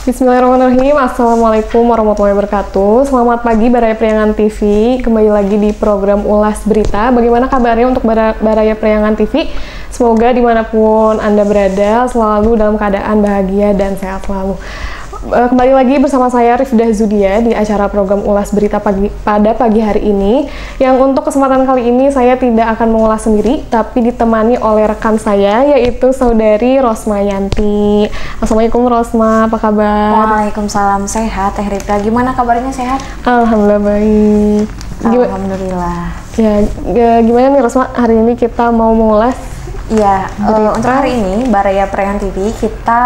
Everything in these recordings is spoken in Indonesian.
Bismillahirrahmanirrahim. Assalamualaikum warahmatullahi wabarakatuh. Selamat pagi Baraya Priangan TV. Kembali lagi di program Ulas Berita. Bagaimana kabarnya untuk Baraya Priangan TV? Semoga dimanapun Anda berada selalu dalam keadaan bahagia dan sehat selalu. Kembali lagi bersama saya Rifdah Zudia di acara program Ulas Berita pada pagi hari ini. Yang untuk kesempatan kali ini saya tidak akan mengulas sendiri, tapi ditemani oleh rekan saya yaitu saudari Rosma Yanti. Assalamualaikum Rosma, apa kabar? Waalaikumsalam, sehat. Teh Rifdah, gimana kabarnya, sehat? Alhamdulillah baik. Alhamdulillah. Ya, gimana nih Rosma? Hari ini kita mau mengulas. Iya, untuk hari ini Baraya Priangan TV kita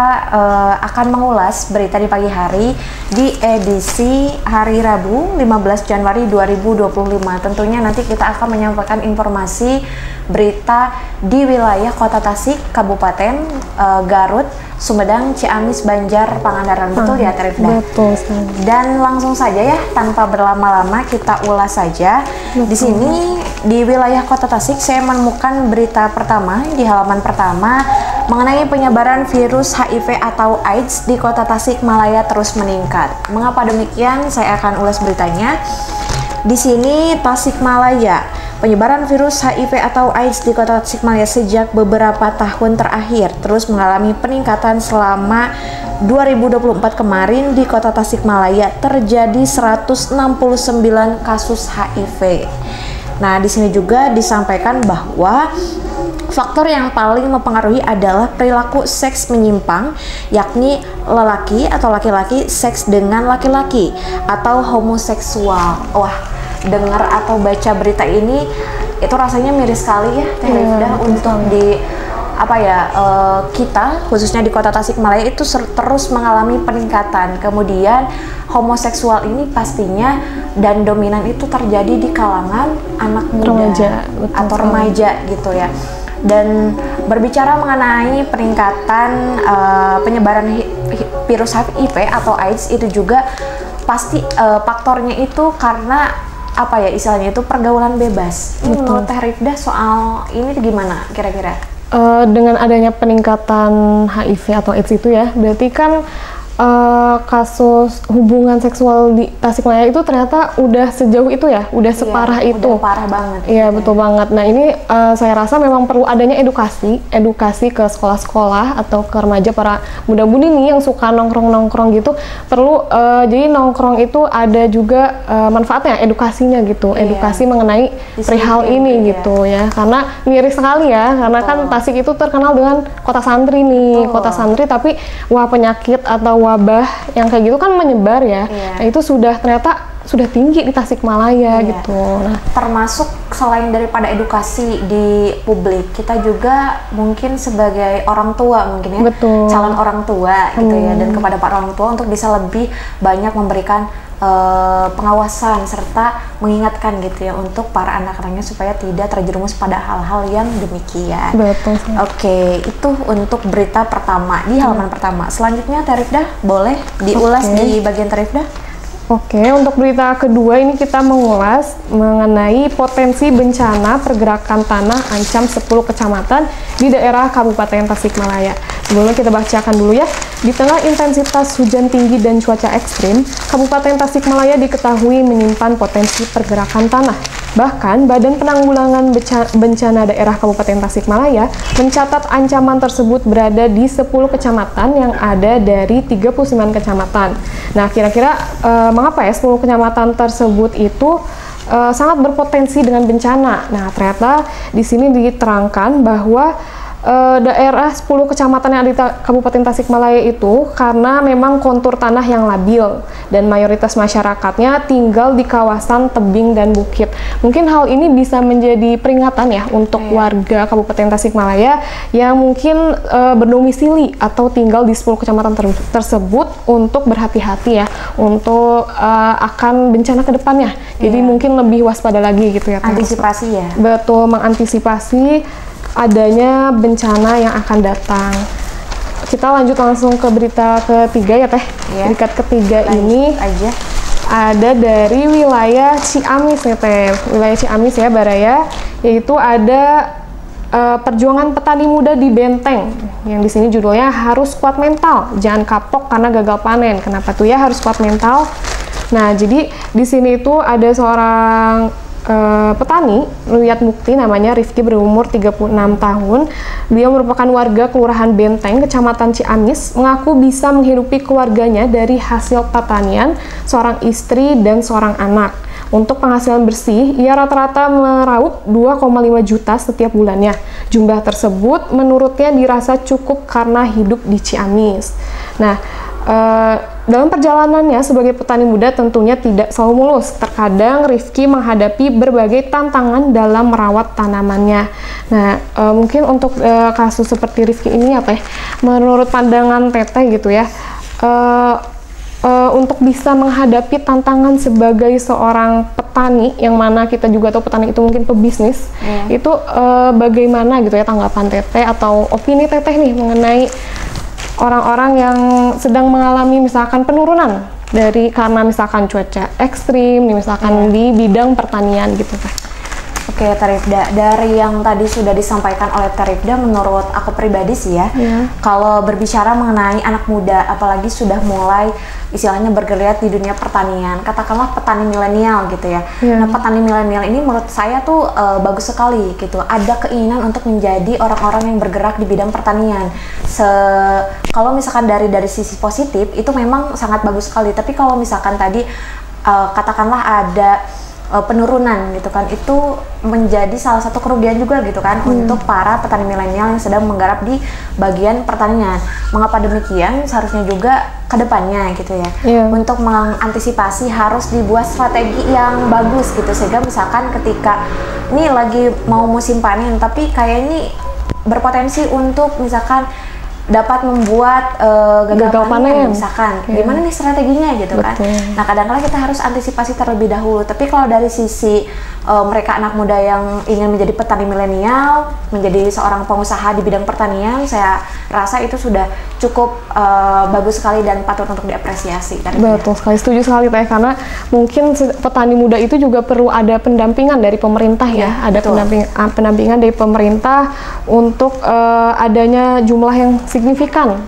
akan mengulas berita di pagi hari di edisi hari Rabu 15 Januari 2025. Tentunya nanti kita akan menyampaikan informasi berita di wilayah Kota Tasik, Kabupaten Garut, Sumedang, Ciamis, Banjar, Pangandaran. Betul ya, Rifdah? Betul. Dan langsung saja ya, tanpa berlama-lama kita ulas saja. Betul. Di sini di wilayah Kota Tasik saya menemukan berita pertama di halaman pertama mengenai penyebaran virus HIV atau AIDS di Kota Tasikmalaya terus meningkat. Mengapa demikian? Saya akan ulas beritanya. Di sini Tasikmalaya, penyebaran virus HIV atau AIDS di Kota Tasikmalaya sejak beberapa tahun terakhir terus mengalami peningkatan. Selama 2024 kemarin di Kota Tasikmalaya terjadi 169 kasus HIV. Nah, di sini juga disampaikan bahwa faktor yang paling mempengaruhi adalah perilaku seks menyimpang, yakni lelaki atau laki-laki seks dengan laki-laki atau homoseksual. Wah, dengar atau baca berita ini itu rasanya miris sekali ya, Teh Rifdah, untuk di kita khususnya di Kota Tasikmalaya itu terus mengalami peningkatan. Kemudian homoseksual ini pastinya dan dominan itu terjadi di kalangan anak muda atau remaja gitu ya. Dan berbicara mengenai peningkatan penyebaran virus HIV atau AIDS, itu juga pasti faktornya itu karena istilahnya itu pergaulan bebas. Menurut Teh Rifdah soal ini gimana kira-kira? Dengan adanya peningkatan HIV atau AIDS itu ya, berarti kan kasus hubungan seksual di Tasikmalaya itu ternyata udah sejauh itu ya, udah separah itu. Udah parah banget. Iya, betul banget. Nah, ini saya rasa memang perlu adanya edukasi ke sekolah-sekolah atau ke remaja, para muda-mudi nih yang suka nongkrong-nongkrong gitu. Perlu jadi nongkrong itu ada juga manfaatnya, edukasinya gitu. Edukasi mengenai perihal ini gitu ya. Karena miris sekali ya, karena kan Tasik itu terkenal dengan kota santri nih, kota santri, tapi penyakit atau wabah yang kayak gitu kan menyebar ya. Nah, itu ternyata sudah tinggi di Tasikmalaya gitu. Nah, termasuk selain daripada edukasi di publik, kita juga mungkin sebagai orang tua mungkin ya, calon orang tua gitu ya, dan kepada para orang tua untuk bisa lebih banyak memberikan pengawasan serta mengingatkan gitu ya untuk para anak-anaknya supaya tidak terjerumus pada hal-hal yang demikian. Betul. Oke, itu untuk berita pertama di halaman pertama. Selanjutnya Teh Rifdah boleh diulas di bagian Teh Rifdah. Oke, untuk berita kedua ini kita mengulas mengenai potensi bencana pergerakan tanah ancam 10 kecamatan di daerah Kabupaten Tasikmalaya. Sebelumnya kita bacakan dulu ya. Di tengah intensitas hujan tinggi dan cuaca ekstrim, Kabupaten Tasikmalaya diketahui menyimpan potensi pergerakan tanah. Bahkan, Badan Penanggulangan Bencana Daerah Kabupaten Tasikmalaya mencatat ancaman tersebut berada di 10 kecamatan yang ada dari 39 kecamatan. Nah, kira-kira mengapa ya 10 kecamatan tersebut itu sangat berpotensi dengan bencana? Nah, ternyata di sini diterangkan bahwa daerah 10 kecamatan yang ada di Kabupaten Tasikmalaya itu karena memang kontur tanah yang labil dan mayoritas masyarakatnya tinggal di kawasan tebing dan bukit. Mungkin hal ini bisa menjadi peringatan ya untuk warga Kabupaten Tasikmalaya yang mungkin berdomisili atau tinggal di 10 kecamatan tersebut untuk berhati-hati ya untuk akan bencana ke depannya. Jadi mungkin lebih waspada lagi gitu ya. Antisipasi ya. Betul, mengantisipasi adanya bencana yang akan datang. Kita lanjut langsung ke berita ketiga ya Teh. Berita ketiga ini ada dari wilayah Ciamis nih Teh. Wilayah Ciamis ya Baraya, yaitu ada perjuangan petani muda di Benteng, yang di sini judulnya harus kuat mental, jangan kapok karena gagal panen. Kenapa tuh ya harus kuat mental? Nah, jadi di sini itu ada seorang petani Luyat Mukti, namanya Rifki, berumur 36 tahun. Dia merupakan warga Kelurahan Benteng, Kecamatan Ciamis, mengaku bisa menghidupi keluarganya dari hasil pertanian, seorang istri dan seorang anak. Untuk penghasilan bersih, ia rata-rata meraup 2,5 juta setiap bulannya. Jumlah tersebut menurutnya dirasa cukup karena hidup di Ciamis. Nah, dalam perjalanannya sebagai petani muda tentunya tidak selalu mulus. Terkadang Rifki menghadapi berbagai tantangan dalam merawat tanamannya. Nah, mungkin untuk kasus seperti Rifki ini apa ya? Menurut pandangan Teteh gitu ya, untuk bisa menghadapi tantangan sebagai seorang petani, yang mana kita juga tahu petani itu mungkin pebisnis, itu bagaimana gitu ya tanggapan Teteh atau opini Teteh nih mengenai orang-orang yang sedang mengalami misalkan penurunan dari karena misalkan cuaca ekstrim, misalkan di bidang pertanian gitu kan. Oke, Tarifda, dari yang tadi sudah disampaikan oleh Tarifda, menurut aku pribadi sih ya, kalau berbicara mengenai anak muda, apalagi sudah mulai istilahnya bergerak di dunia pertanian, katakanlah petani milenial gitu ya. Nah, petani milenial ini menurut saya tuh bagus sekali gitu, ada keinginan untuk menjadi orang-orang yang bergerak di bidang pertanian. Kalau misalkan dari sisi positif itu memang sangat bagus sekali, tapi kalau misalkan tadi katakanlah ada penurunan gitu kan, itu menjadi salah satu kerugian juga gitu kan untuk para petani milenial yang sedang menggarap di bagian pertanian. Mengapa demikian? Seharusnya juga kedepannya gitu ya, untuk mengantisipasi harus dibuat strategi yang bagus gitu, sehingga misalkan ketika ini lagi mau musim panen tapi kayak ini berpotensi untuk misalkan dapat membuat gagal panen misalkan, gimana nih strateginya gitu kan. Nah, kadang-kadang kita harus antisipasi terlebih dahulu. Tapi kalau dari sisi mereka anak muda yang ingin menjadi petani milenial, menjadi seorang pengusaha di bidang pertanian, saya rasa itu sudah cukup bagus sekali dan patut untuk diapresiasi. Betul sekali, setuju sekali Teh, karena mungkin petani muda itu juga perlu ada pendampingan dari pemerintah ya, ada pendampingan dari pemerintah untuk adanya jumlah yang signifikan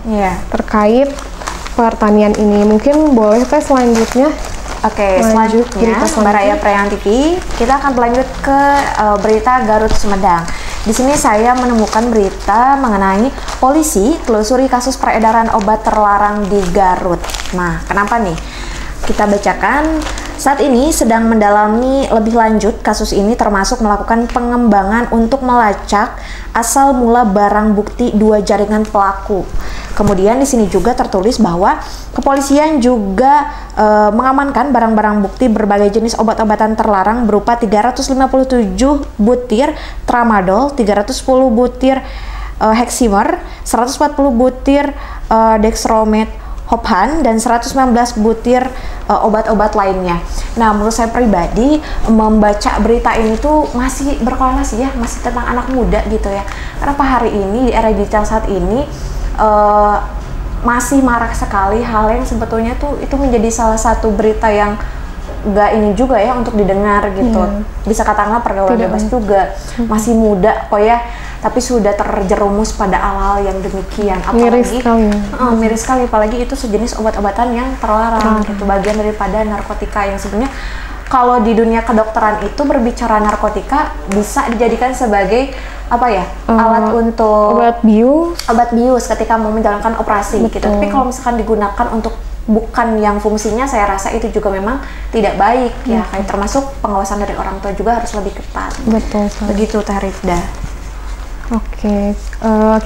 terkait pertanian ini. Mungkin boleh Teh selanjutnya. Oke, selanjutnya Mbak Raya Preyan TV, kita akan berlanjut ke berita Garut Sumedang. Di sini saya menemukan berita mengenai polisi telusuri kasus peredaran obat terlarang di Garut. Nah, kenapa nih? Kita bacakan. Saat ini sedang mendalami lebih lanjut kasus ini, termasuk melakukan pengembangan untuk melacak asal mula barang bukti 2 jaringan pelaku. Kemudian di sini juga tertulis bahwa kepolisian juga mengamankan barang-barang bukti berbagai jenis obat-obatan terlarang berupa 357 butir tramadol, 310 butir heximer, 140 butir dextromet Hophan, dan 119 butir obat-obat lainnya. Nah, menurut saya pribadi membaca berita ini tuh masih berkorelasi ya, masih tentang anak muda gitu ya. Kenapa hari ini di era digital saat ini masih marak sekali hal yang sebetulnya tuh itu menjadi salah satu berita yang nggak ini juga ya untuk didengar gitu. Bisa katakanlah pergaulan bebas juga, masih muda kok ya, tapi sudah terjerumus pada hal-hal yang demikian. Apalagi miris sekali, apalagi itu sejenis obat-obatan yang terlarang gitu, bagian daripada narkotika yang sebenarnya kalau di dunia kedokteran itu berbicara narkotika bisa dijadikan sebagai apa ya, alat untuk obat bius ketika mau menjalankan operasi gitu. Tapi kalau misalkan digunakan untuk bukan yang fungsinya, saya rasa itu juga memang tidak baik ya. Kayak termasuk pengawasan dari orang tua juga harus lebih ketat. Begitu Teh Rifda. Oke,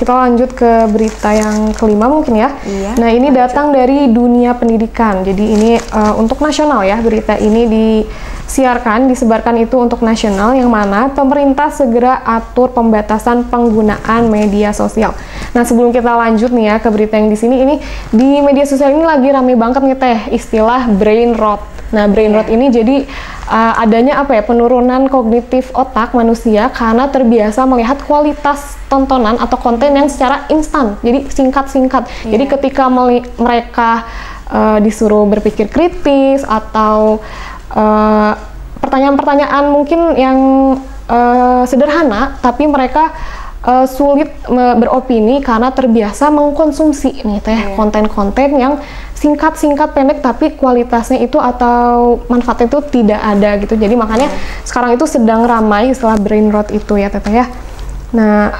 kita lanjut ke berita yang kelima mungkin ya. Nah, ini datang dari dunia pendidikan. Jadi ini untuk nasional ya, berita ini disebarkan itu untuk nasional, yang mana pemerintah segera atur pembatasan penggunaan media sosial. Nah, sebelum kita lanjut nih ya ke berita yang di sini, ini di media sosial ini lagi rame banget nih Teh, istilah brain rot. Nah, brain rot ini jadi adanya apa ya, penurunan kognitif otak manusia karena terbiasa melihat kualitas tontonan atau konten yang secara instan, jadi singkat-singkat. Jadi ketika mereka disuruh berpikir kritis atau pertanyaan-pertanyaan mungkin yang sederhana, tapi mereka sulit beropini karena terbiasa mengkonsumsi nih teh konten-konten yang singkat pendek tapi kualitasnya itu atau manfaatnya itu tidak ada gitu. Jadi makanya sekarang itu sedang ramai istilah brain rot itu ya Teteh ya. Nah,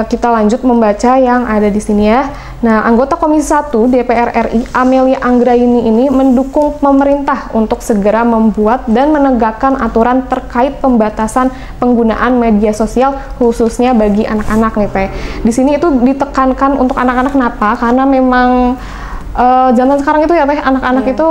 kita lanjut membaca yang ada di sini ya. Nah, anggota Komisi 1 DPR RI Amelia Anggraini ini mendukung pemerintah untuk segera membuat dan menegakkan aturan terkait pembatasan penggunaan media sosial khususnya bagi anak-anak nih Teh. Di sini itu ditekankan untuk anak-anak kenapa? Karena memang zaman sekarang itu ya Teh, anak-anak itu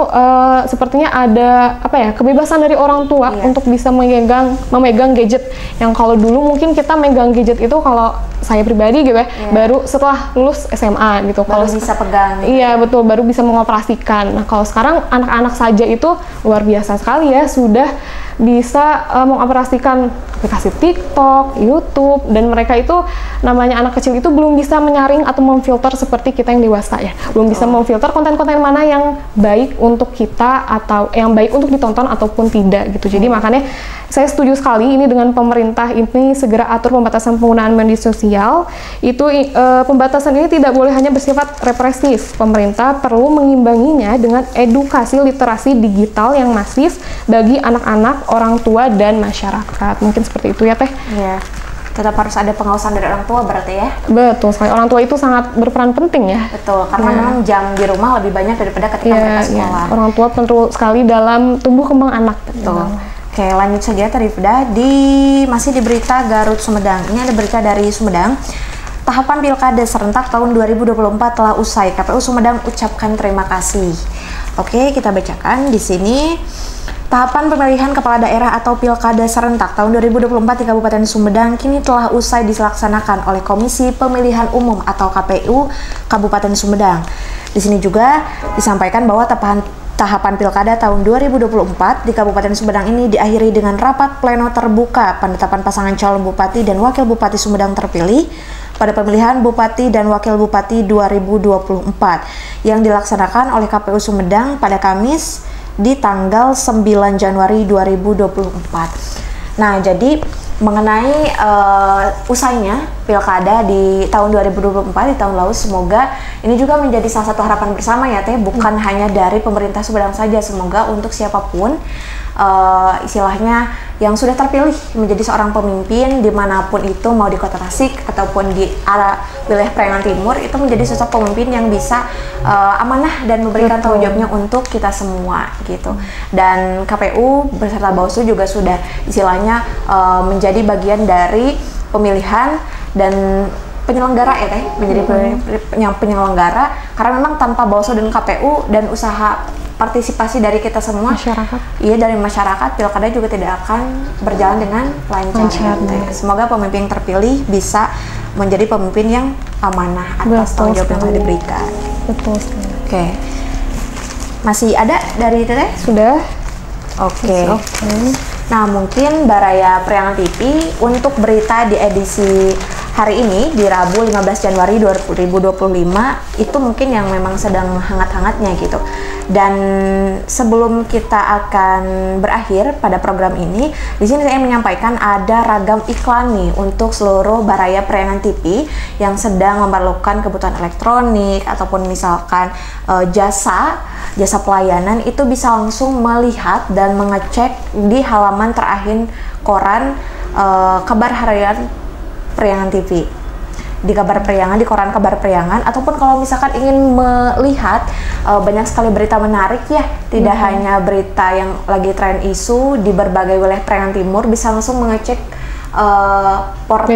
sepertinya ada apa ya, kebebasan dari orang tua untuk bisa memegang gadget yang kalau dulu mungkin kita megang gadget itu kalau saya pribadi gitu ya baru setelah lulus SMA gitu, baru bisa pegang gitu. Iya betul, baru bisa mengoperasikan. Nah kalau sekarang anak-anak saja itu luar biasa sekali ya, sudah bisa mengoperasikan aplikasi TikTok, YouTube, dan mereka itu namanya anak kecil itu belum bisa menyaring atau memfilter seperti kita yang dewasa ya, belum bisa memfilter konten-konten mana yang baik untuk kita atau yang baik untuk ditonton ataupun tidak gitu. Jadi makanya saya setuju sekali ini dengan pemerintah ini segera atur pembatasan penggunaan media sosial. Itu pembatasan ini tidak boleh hanya bersifat represif. Pemerintah perlu mengimbanginya dengan edukasi literasi digital yang masif bagi anak-anak, orang tua, dan masyarakat. Mungkin seperti itu ya Teh. Iya. Tetap harus ada pengawasan dari orang tua berarti ya? Betul sekali. Orang tua itu sangat berperan penting ya. Betul, karena memang jam di rumah lebih banyak daripada ketika mereka sekolah. Orang tua perlu sekali dalam tumbuh kembang anak. Betul. Oke, lanjut saja Tarifda masih di berita Garut Sumedang. Ini ada berita dari Sumedang. Tahapan Pilkada serentak tahun 2024 telah usai. KPU Sumedang ucapkan terima kasih. Oke, kita bacakan di sini. Tahapan pemilihan kepala daerah atau Pilkada serentak tahun 2024 di Kabupaten Sumedang kini telah usai dilaksanakan oleh Komisi Pemilihan Umum atau KPU Kabupaten Sumedang. Di sini juga disampaikan bahwa tahapan Pilkada tahun 2024 di Kabupaten Sumedang ini diakhiri dengan rapat pleno terbuka penetapan pasangan calon Bupati dan Wakil Bupati Sumedang terpilih pada pemilihan Bupati dan Wakil Bupati 2024 yang dilaksanakan oleh KPU Sumedang pada Kamis di tanggal 9 Januari 2024. Nah, jadi mengenai usainya Pilkada di tahun 2024 di tahun lalu, semoga ini juga menjadi salah satu harapan bersama ya Teh, bukan hanya dari pemerintah Sumedang saja, semoga untuk siapapun istilahnya yang sudah terpilih menjadi seorang pemimpin dimanapun itu, mau di Kota Tasik ataupun di wilayah Priangan Timur, itu menjadi sosok pemimpin yang bisa amanah dan memberikan tanggung jawabnya untuk kita semua gitu. Dan KPU beserta Bawaslu juga sudah istilahnya menjadi bagian dari pemilihan dan penyelenggara ya Teh, menjadi penyelenggara, karena memang tanpa Bawaslu dan KPU dan usaha partisipasi dari kita semua, dari masyarakat, Pilkada juga tidak akan berjalan dengan lancar. Semoga pemimpin terpilih bisa menjadi pemimpin yang amanah atas tanggung jawab yang telah diberikan. Betul sekali. Oke. Masih ada dari Teteh? Sudah. Oke. Nah, mungkin Baraya Priangan TV untuk berita di edisi hari ini di Rabu 15 Januari 2025 itu mungkin yang memang sedang hangat-hangatnya gitu. Dan sebelum kita akan berakhir pada program ini, di sini saya menyampaikan ada ragam iklan nih untuk seluruh Baraya Priangan TV yang sedang memerlukan kebutuhan elektronik ataupun misalkan jasa pelayanan, itu bisa langsung melihat dan mengecek di halaman terakhir koran kabar harian Priangan TV, di kabar Priangan, di koran kabar Priangan, ataupun kalau misalkan ingin melihat banyak sekali berita menarik ya, tidak hanya berita yang lagi tren isu di berbagai wilayah Priangan Timur, bisa langsung mengecek portal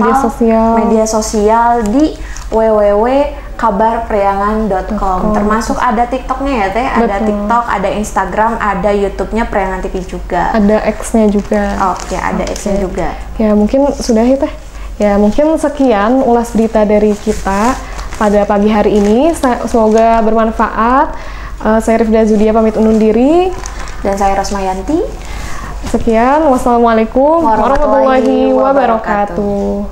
media sosial di www.kabarpriangan.com. Termasuk ada TikToknya ya Teh, ada TikTok, ada Instagram, ada YouTube-nya Priangan TV juga. Ada X-nya juga. Oke, ada X-nya juga. Ya mungkin sudah ya Teh. Ya mungkin sekian ulas berita dari kita pada pagi hari ini. Semoga bermanfaat. Saya Rifda Zudia pamit undur diri. Dan saya Rosmayanti. Sekian. Wassalamualaikum warahmatullahi wabarakatuh.